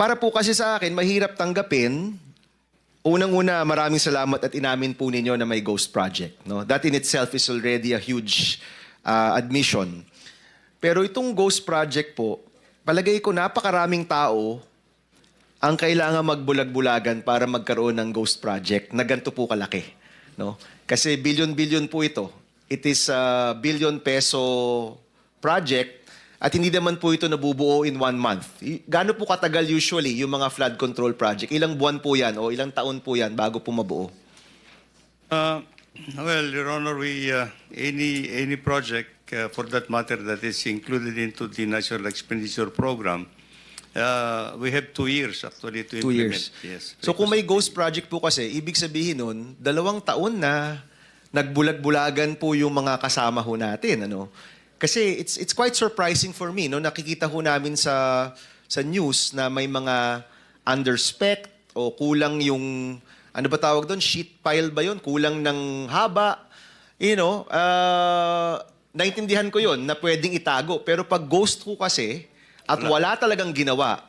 Para po kasi sa akin, mahirap tanggapin. Unang-una, maraming salamat at inamin po ninyo na may ghost project. No? That in itself is already a huge admission. Pero itong ghost project po, palagay ko napakaraming tao ang kailangan magbulag-bulagan para magkaroon ng ghost project na ganito po kalaki. No? Kasi billion-billion po ito. It is a billion-peso project at hindi naman po ito nabubuo in 1 month. Gaano po katagal usually yung mga flood control project? Ilang buwan po yan o ilang taon po yan bago po mabuo? Well, Your Honor, any project for that matter that is included into the National Expenditure Program, we have 2 years actually to 2 implement. years. Yes. So kung may ghost project po kasi, ibig sabihin nun, 2 taon na nagbulag-bulagan po yung mga kasama ho natin. Ano? Kasi it's quite surprising for me. No? Nakikita ho namin sa news na may mga underspec o kulang yung, ano ba tawag doon? Sheet pile ba yun? Kulang ng haba. You know, naintindihan ko yun na pwedeng itago. Pero pag ghost ho kasi, at wala talagang ginawa,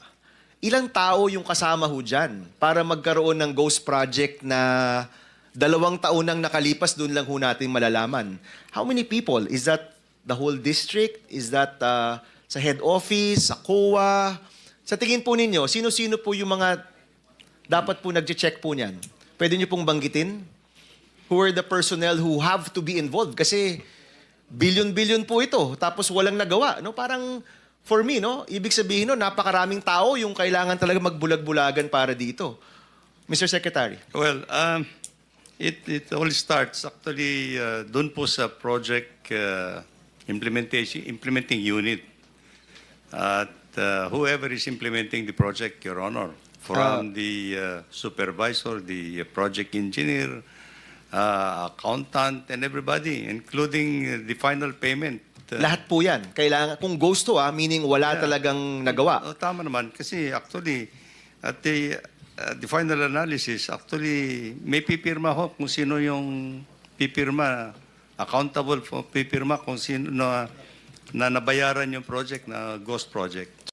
ilang tao yung kasama ho dyan para magkaroon ng ghost project na 2 taon nang nakalipas, doon lang ho natin malalaman. How many people? Is that the whole district? Is that sa head office, sa COA? Sa tingin po ninyo, sino-sino po yung mga dapat po nag-check po niyan? Pwede niyo pong banggitin? Who are the personnel who have to be involved? Kasi billion-billion po ito, tapos walang nagawa. No? Parang for me, no, ibig sabihin no, napakaraming tao yung kailangan talaga magbulag-bulagan para dito. Mr. Secretary. Well, it all starts actually doon po sa project implementing unit. At whoever is implementing the project, Your Honor, from the supervisor, the project engineer, accountant, and everybody, including the final payment. Lahat po yan. Kailangan, kung ghost to, meaning wala talagang nagawa. Tama naman. Kasi actually, at the final analysis, actually, may pipirma ho kung sino yung pipirma, accountable for pipirma kung sino na nabayaran yung project na ghost project.